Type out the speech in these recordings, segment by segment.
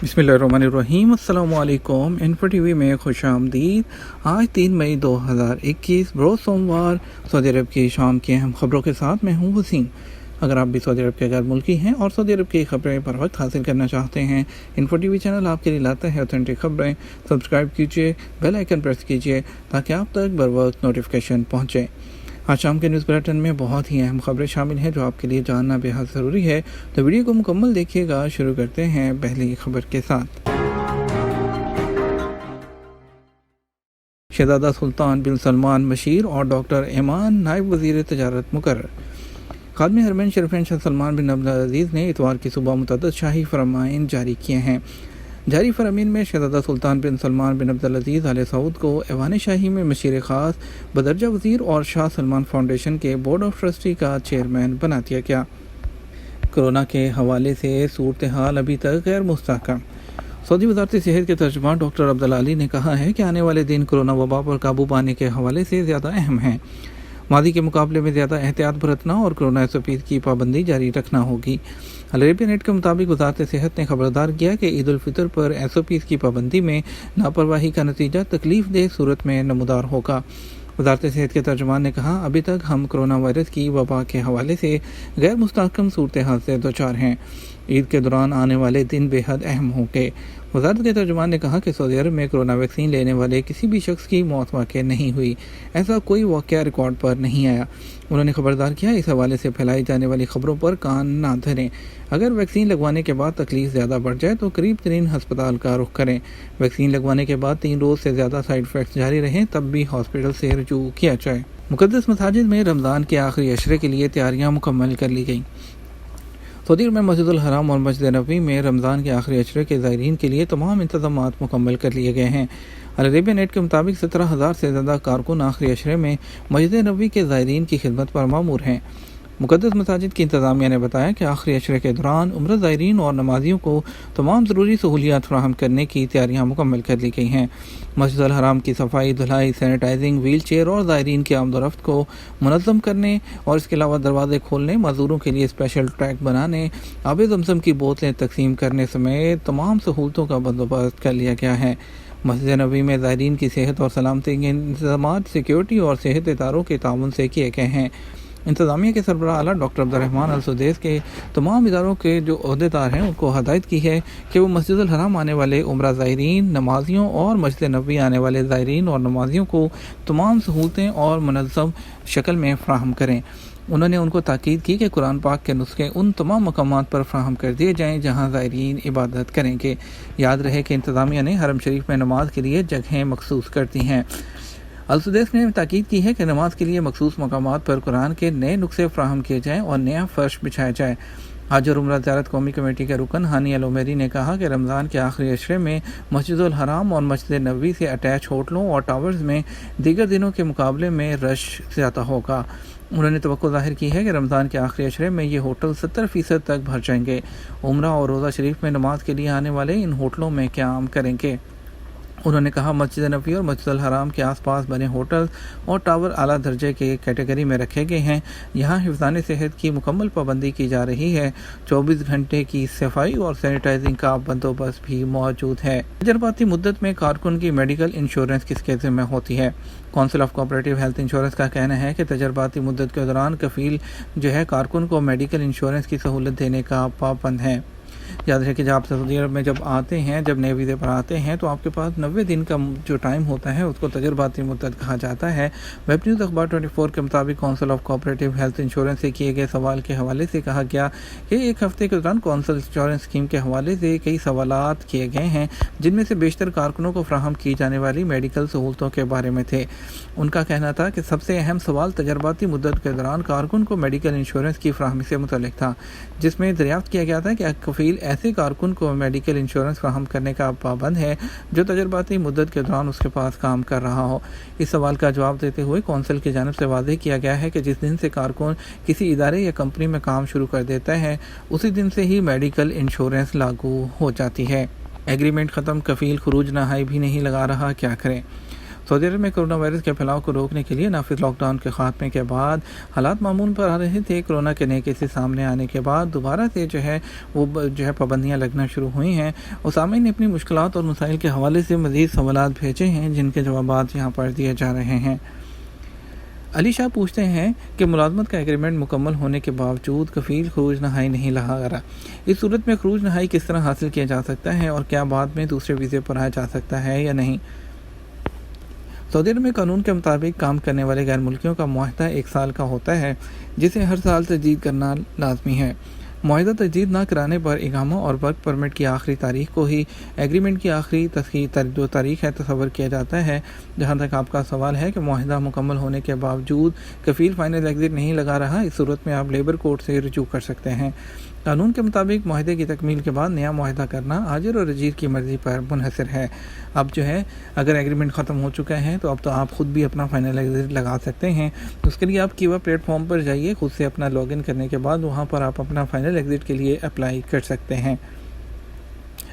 बिस्मिल्लाहिर्रहमानिर्रहीम। अस्सलामु अलैकुम। इन्फो टीवी में खुश आमदीद। आज 3 मई 2021 रोज़ सोमवार सऊदी अरब की शाम की अहम खबरों के साथ मैं हूँ वसीम। अगर आप भी सऊदी अरब के गैर मुल्की हैं और सऊदी अरब की खबरें पर वक्त हासिल करना चाहते हैं, इन्फो टीवी चैनल आपके लिए लाता है ऑथेंटिक खबरें। सब्सक्राइब कीजिए, बेल आइकन प्रेस कीजिए ताकि आप तक बर वक्त नोटिफिकेशन पहुँचे। आज शाम के न्यूज़ बुलेटिन में बहुत ही अहम खबरें शामिल हैं जो आपके लिए जानना बेहद ज़रूरी है, तो वीडियो को मुकम्मल देखिएगा। शुरू करते हैं पहली खबर के साथ। शहजादा सुल्तान बिन सलमान बशीर और डॉक्टर ऐमान नायब वज़ीर तजारत मुकर्रर। खादिम हरमैन शरीफैन शाह सलमान बिन अब्दुल अज़ीज़ ने इतवार की सुबह मुतअद्दिद शाही फरमाइन जारी किए हैं। जारी फरमीन में शहजादा सुल्तान बिन सलमान बिन अब्दुल अज़ीज़ आले सऊद को ऐवान शाही में मशीर ख़ास बदरजा वज़ीर और शाह सलमान फाउंडेशन के बोर्ड ऑफ ट्रस्टी का चेयरमैन बना दिया गया। कोरोना के हवाले से सूरत हाल अभी तक गैर मुस्तहकम। सऊदी वज़ारत सेहत के तर्जुमान डॉक्टर अब्दुल अली ने कहा है कि आने वाले दिन कोरोना वबा पर काबू पाने के हवाले से ज़्यादा अहम हैं। मादी के मुकाबले में ज़्यादा एहतियात बरतना और कोरोना SOPs की पाबंदी जारी रखना होगी। अल अरेबिया नेट के मुताबिक वज़ारत सेहत ने खबरदार किया कि ईद उल फितर पर SOPs की पाबंदी में लापरवाही का नतीजा तकलीफ देह सूरत में नमूदार होगा। वज़ारत सेहत के तर्जुमान ने कहा, अभी तक हम कोरोना वायरस की वबा के हवाले से गैर मुस्तहकम सूरत हाल से दो चार हैं। ईद के दौरान आने वाले दिन बेहद अहम होंगे। वज़ारत के तर्जुमान ने कहा कि सऊदी अरब में कोरोना वैक्सीन लेने वाले किसी भी शख्स की मौत वाक़ई नहीं हुई, ऐसा कोई वाक़या रिकॉर्ड पर नहीं आया। उन्होंने खबरदार किया, इस हवाले से फैलाई जाने वाली खबरों पर कान ना धरें। अगर वैक्सीन लगवाने के बाद तकलीफ ज़्यादा बढ़ जाए तो करीब तरीन हस्पताल का रुख करें। वैक्सीन लगवाने के बाद 3 रोज़ से ज़्यादा साइड इफ़ेक्ट्स जारी रहें तब भी हॉस्पिटल से रजू किया जाए। मुक़द्दस मसाजिद में रमज़ान के आखिरी अशरे के लिए तैयारियाँ मुकम्मल कर ली गईं। सऊदी अरब में मस्जिदुल हराम और मस्जिद नबवी में रमज़ान के आखिरी अशरे के ज़ायरीन के लिए तमाम इंतज़ामात मुकम्मल कर लिए गए हैं। अल अरेबिया नेट के मुताबिक 17,000 से ज़्यादा कारकुन आखिरी अशरे में मस्जिद नबवी के ज़ायरीन की खिदमत पर मामूर हैं। मुक़द्दस मसाजिद की इंतज़ामिया ने बताया कि आखिरी अशरे के दौरान उम्रा ज़ायरीन और नमाजियों को तमाम ज़रूरी सहूलियात फराहम करने की तैयारियाँ मुकम्मल कर ली गई हैं। मस्जिद अल हराम की सफाई, धुलाई, सैनिटाइजिंग, व्हील चेयर और ज़ायरीन की आमदोरफ्त को मुनज़्ज़म करने और इसके अलावा दरवाज़े खोलने, मज़दूरों के लिए स्पेशल ट्रैक बनाने, आब ज़मज़म की बोतलें तकसीम करने समेत तमाम सहूलतों का बंदोबस्त कर लिया गया है। मस्जिद नबवी में ज़ायरीन की सेहत और सलामती के इंतज़ामात सिक्योरिटी और सेहत इदारों के ताउन से किए गए हैं। इंतज़ामिया के सरबराह आला डॉक्टर अब्दुर्रहमान अल सुदैस के तमाम इदारों के जो अहदेदार हैं उनको हदायत की है कि वो मस्जिदुल हराम आने वाले उम्रा ज़ायरीन, नमाजियों और मस्जिद नबवी आने वाले ज़ायरीन और नमाजियों को तमाम सहूलतें और मुनज़्ज़म शक्ल में फ़राहम करें। उन्होंने उनको ताकीद की कि कुरान पाक के नुस्खे उन तमाम मकामात पर फ़राहम कर दिए जाएँ जहाँ ज़ायरीन इबादत करेंगे। याद रहे कि इंतज़ामिया ने हरम शरीफ में नमाज के लिए जगहें मखसूस कर दी हैं। अल-सुदैस ने ताकीद की है कि नमाज के लिए मखसूस मकामात पर कुरान के नए नुस्खे फ़राहम किए जाएँ और नया फ़र्श बिछाया जाए। हज और उम्रा ज़ियारत कौमी कमेटी के रुकन हानी अल उमैरी ने कहा कि रमज़ान के आखिरी अशरे में मस्जिदुल हराम और मस्जिद नबवी से अटैच होटलों और टावर्स में दीगर दिनों के मुकाबले में रश ज़्यादा होगा। उन्होंने तवक्को ज़ाहिर की है कि रमज़ान के आखिरी अशरे में ये होटल 70% तक भर जाएंगे। उम्रा और रोज़ा शरीफ में नमाज के लिए आने वाले इन होटलों में क़याम करेंगे। उन्होंने कहा, मस्जिद नबवी और मस्जिद हराम के आसपास बने होटल और टावर आला दर्जे के कैटेगरी में रखे गए हैं। यहाँ हिफ़्ज़ान सेहत की मुकम्मल पाबंदी की जा रही है। 24 घंटे की सफाई और सैनिटाइजिंग का बंदोबस्त भी मौजूद है। तजर्बाती मुद्दत में कारकुन की मेडिकल इंश्योरेंस किसके ज़िम्मे होती है? Council of cooperative health insurance का कहना है कि तजर्बाती मुद्दत के दौरान कफ़ील जो है कारकुन को मेडिकल इंश्योरेंस की सहूलत देने का पाबंद है। याद रखें कि जब आप सऊदी अरब में जब आते हैं, जब नए वीज़े पर आते हैं तो आपके पास 90 दिन का जो टाइम होता है उसको तजर्बाती मुद्दत कहा जाता है। वेब न्यूज़ अखबार 24 के मुताबिक council of cooperative health insurance से किए गए सवाल के हवाले से कहा गया कि एक हफ्ते के दौरान काउंसिल इंश्योरेंस स्कीम के हवाले से कई सवालात किए गए हैं, जिनमें से बेशतर कारकुनों को फराहम की जाने वाली मेडिकल सहूलतों के बारे में थे। उनका कहना था कि सबसे अहम सवाल तजर्बाती मुद्दत के दौरान कारकुन को मेडिकल इंश्योरेंस की फराहमी से मुतल्लिक था, जिसमें दरियाफ्त किया गया था कि कफ़ील ऐसे कारकुन को मेडिकल इंश्योरेंस फराहम करने का पाबंद है जो तजर्बाती मुद्दत के दौरान उसके पास काम कर रहा हो। इस सवाल का जवाब देते हुए कौंसिल की जानिब से वाज़ेह किया गया है कि जिस दिन से कारकुन किसी इदारे या कंपनी में काम शुरू कर देता है उसी दिन से ही मेडिकल इंश्योरेंस लागू हो जाती है। एग्रीमेंट ख़त्म, कफ़ील खुरूज नहाई भी नहीं लगा रहा, क्या करें? سعودی عرب میں کورونا وائرس کے پھیلاؤ کو روکنے کے لیے نافذ لاک ڈاؤن کے خاتمے کے بعد حالات معمول پر آ رہے تھے۔ کورونا کے نئے کیسز سامنے آنے کے بعد دوبارہ سے پابندیاں لگنا شروع ہوئی ہیں۔ اسامہ نے اپنی مشکلات اور مسائل کے حوالے سے مزید سوالات بھیجے ہیں جن کے جوابات یہاں پر دیے جا رہے ہیں۔ علی شاہ پوچھتے ہیں کہ ملازمت کا ایگریمنٹ مکمل ہونے کے باوجود کفیل خروج نہائی نہیں لگا رہا، اس صورت میں خروج نہائی کس طرح حاصل کیا جا سکتا ہے اور کیا بعد میں دوسرے ویزے پر آیا جا سکتا ہے یا نہیں؟ سعودی عرب میں قانون کے مطابق کام کرنے والے غیر ملکیوں کا معاہدہ 1 سال کا ہوتا ہے جسے ہر سال تجدید کرنا لازمی ہے۔ معاہدہ تجدید نہ کرانے پر اقامہ اور ورک پرمٹ کی آخری تاریخ کو ہی ایگریمنٹ کی آخری جو تاریخ ہے تصور کیا جاتا ہے۔ جہاں تک آپ کا سوال ہے کہ معاہدہ مکمل ہونے کے باوجود کفیل فائنل ایگزٹ نہیں لگا رہا، اس صورت میں آپ لیبر کورٹ سے رجوع کر سکتے ہیں۔ قانون کے مطابق معاہدے کی تکمیل کے بعد نیا معاہدہ کرنا آجر اور اجیر کی مرضی پر منحصر ہے۔ اب اگر ایگریمنٹ ختم ہو چکا ہے تو اب تو آپ خود بھی اپنا فائنل ایگزٹ لگا سکتے ہیں۔ اس کے لیے آپ کیوا پلیٹ فارم پر جائیے، خود سے اپنا لاگ ان کرنے کے بعد وہاں پر آپ اپنا فائنل ایگزٹ کے لیے اپلائی کر سکتے ہیں۔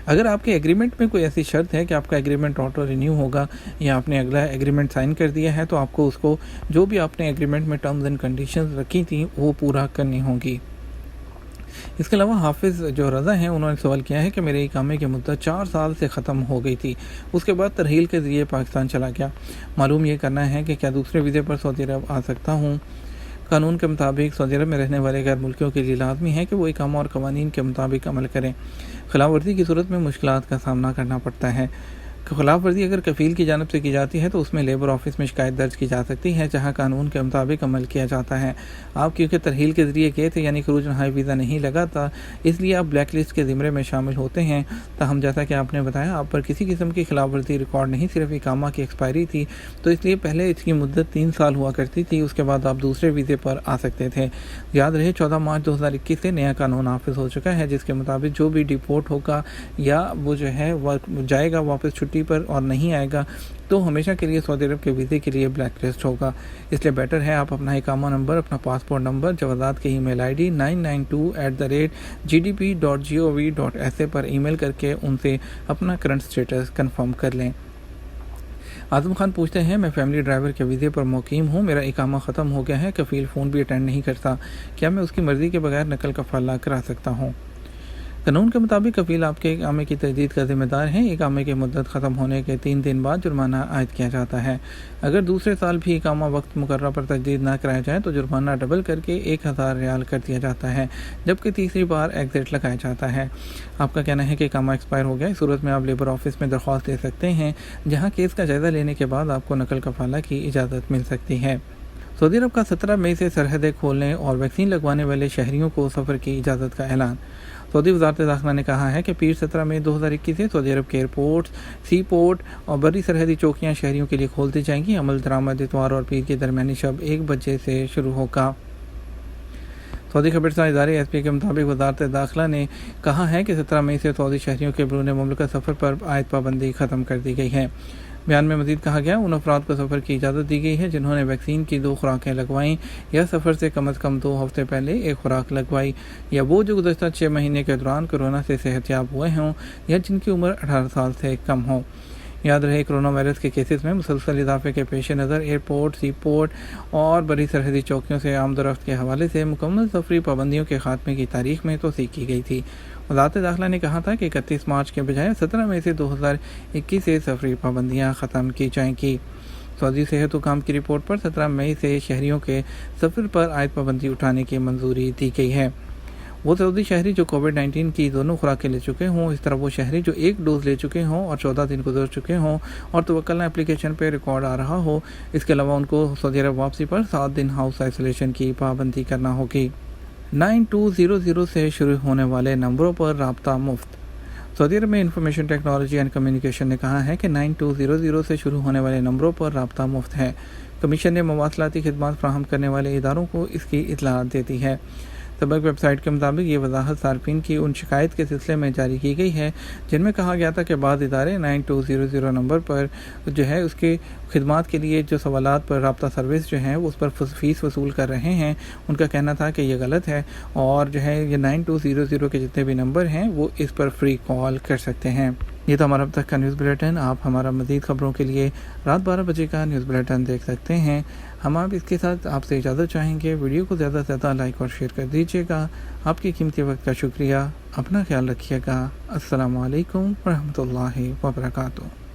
اگر آپ کے ایگریمنٹ میں کوئی ایسی شرط ہے کہ آپ کا ایگریمنٹ آٹو رینیو ہوگا یا آپ نے اگلا ایگریمنٹ سائن کر دیا ہے تو آپ کو اس کو جو بھی آپ نے ایگریمنٹ میں ٹرمز اینڈ کنڈیشنز رکھی تھیں وہ پورا کرنی ہوں گی۔ اس کے علاوہ حافظ رضا ہیں، انہوں نے سوال کیا ہے کہ میرے اقامے کی مدت 4 سال سے ختم ہو گئی تھی، اس کے بعد ترحیل کے ذریعے پاکستان چلا گیا، معلوم یہ کرنا ہے کہ کیا دوسرے ویزے پر سعودی عرب آ سکتا ہوں۔ قانون کے مطابق سعودی عرب میں رہنے والے غیر ملکیوں کے لیے لازمی ہے کہ وہ اقامہ اور قوانین کے مطابق عمل کریں۔ خلاف ورزی کی صورت میں مشکلات کا سامنا کرنا پڑتا ہے۔ خلاف ورزی اگر کفیل کی جانب سے کی جاتی ہے تو اس میں لیبر آفس میں شکایت درج کی جا سکتی ہے جہاں قانون کے مطابق عمل کیا جاتا ہے۔ آپ کیونکہ ترحیل کے ذریعے گئے تھے یعنی خروج نہائی ویزا نہیں لگا تھا، اس لیے آپ بلیک لسٹ کے زمرے میں شامل ہوتے ہیں۔ تاہم جیسا کہ آپ نے بتایا آپ پر کسی قسم کی خلاف ورزی ریکارڈ نہیں، صرف اقامہ کی ایکسپائری تھی، تو اس لیے پہلے اس کی مدت 3 سال ہوا کرتی تھی، اس کے بعد آپ دوسرے ویزے پر آ سکتے تھے۔ یاد رہے 14 مارچ 2021 سے نیا قانون نافذ ہو چکا ہے جس کے مطابق جو بھی ڈیپورٹ ہوگا یا وہ جائے گا واپس چھٹی پر اور نہیں آئے گا تو ہمیشہ کے لیے سعودی عرب کے ویزے کے لیے بلیک لسٹ ہوگا۔ اس لیے بیٹر ہے آپ اپنا اقامہ نمبر، اپنا پاسپورٹ نمبر، جوازات کی ای میل آئی ڈی 992@gdp.gov.sa پر ای میل کر کے ان سے اپنا کرنٹ سٹیٹس کنفرم کر لیں۔ اعظم خان پوچھتے ہیں میں فیملی ڈرائیور کے ویزے پر مقیم ہوں، میرا اقامہ ختم ہو گیا ہے، کفیل فون بھی اٹینڈ نہیں کرتا، کیا میں اس کی مرضی کے بغیر نقل کفالہ کرا سکتا ہوں؟ قانون کے مطابق کفیل آپ کے اقامے کی تجدید کا ذمہ دار ہے۔ اقامے کی مدت ختم ہونے کے 3 دن بعد جرمانہ عائد کیا جاتا ہے۔ اگر دوسرے سال بھی اقامہ وقت مقررہ پر تجدید نہ کرایا جائے تو جرمانہ ڈبل کر کے 1000 ریال کر دیا جاتا ہے، جبکہ تیسری بار ایگزٹ لگایا جاتا ہے۔ آپ کا کہنا ہے کہ اقامہ ایکسپائر ہو گیا، اس صورت میں آپ لیبر آفس میں درخواست دے سکتے ہیں جہاں کیس کا جائزہ لینے کے بعد آپ کو نقل کفالہ کی اجازت مل سکتی ہے۔ سعودی عرب کا 17 مئی سے سرحدیں کھولنے اور ویکسین لگوانے والے شہریوں کو سفر کی اجازت کا اعلان۔ سعودی وزارت داخلہ نے کہا ہے کہ پیر 17 مئی 2021 سے سعودی عرب کے ایئرپورٹس، سی پورٹ اور بری سرحدی چوکیاں شہریوں کے لیے کھول دی جائیں گی۔ عمل درآمد اتوار اور پیر کے درمیانی شب 1 بجے سے شروع ہوگا۔ سعودی خبررساں ادارے ایس پی کے مطابق وزارت داخلہ نے کہا ہے کہ 17 مئی سے سعودی شہریوں کے بیرون مملکت سفر پر عائد پابندی ختم کر دی گئی ہے۔ بیان میں مزید کہا گیا ان افراد کو سفر کی اجازت دی گئی ہے جنہوں نے ویکسین کی 2 خوراکیں لگوائیں یا سفر سے کم از کم 2 ہفتے پہلے 1 خوراک لگوائی، یا وہ جو گزشتہ 6 مہینے کے دوران کورونا سے صحت یاب ہوئے ہوں یا جن کی عمر 18 سال سے کم ہو۔ یاد رہے کورونا وائرس کے کیسز میں مسلسل اضافے کے پیش نظر ایئرپورٹ، سی پورٹ اور بڑی سرحدی چوکیوں سے آمد و رفت کے حوالے سے مکمل سفری پابندیوں کے خاتمے کی تاریخ میں توثیق کی گئی تھی۔ وزارت داخلہ نے کہا تھا کہ 31 مارچ کے بجائے 17 مئی سے 2021 سے سفری پابندیاں ختم کی جائیں گی۔ سعودی صحت حکام کی رپورٹ پر 17 مئی سے شہریوں کے سفر پر عائد پابندی اٹھانے کی منظوری دی گئی ہے۔ وہ سعودی شہری جو کووڈ-19 کی دونوں خوراکیں لے چکے ہوں، اس طرح وہ شہری جو 1 ڈوز لے چکے ہوں اور 14 دن گزر چکے ہوں اور توکلنا اپلیکیشن پہ ریکارڈ آ رہا ہو، اس کے علاوہ ان کو سعودی عرب واپسی پر 7 دن ہاؤس آئسولیشن کی پابندی کرنا ہوگی۔ 9200 سے شروع ہونے والے نمبروں پر رابطہ مفت۔ سعودی عرب میں انفارمیشن ٹیکنالوجی اینڈ کمیونیکیشن نے کہا ہے کہ 9200 سے شروع ہونے والے نمبروں پر رابطہ مفت ہے۔ کمیشن نے مواصلاتی خدمات فراہم کرنے والے اداروں کو اس کی اطلاعات دیتی ہے۔ سبق ویب سائٹ کے مطابق یہ وضاحت صارفین کی ان شکایت کے سلسلے میں جاری کی گئی ہے جن میں کہا گیا تھا کہ بعض ادارے 9200 نمبر پر اس کے خدمات کے لیے جو سوالات پر رابطہ سروس اس پر فیس وصول کر رہے ہیں۔ ان کا کہنا تھا کہ یہ غلط ہے اور یہ 9200 کے جتنے بھی نمبر ہیں وہ اس پر فری کال کر سکتے ہیں۔ یہ تو ہمارا اب تک کا نیوز بلیٹن. آپ ہمارا مزید خبروں کے لیے رات 12 بجے کا نیوز بلیٹن دیکھ سکتے ہیں. ہم آپ اس کے ساتھ آپ سے اجازت چاہیں گے. ویڈیو کو زیادہ سے زیادہ لائک اور شیئر کر دیجیے گا. آپ کے قیمتی وقت کا شکریہ. اپنا خیال رکھیے گا. السلام علیکم ورحمۃ اللہ وبرکاتہ.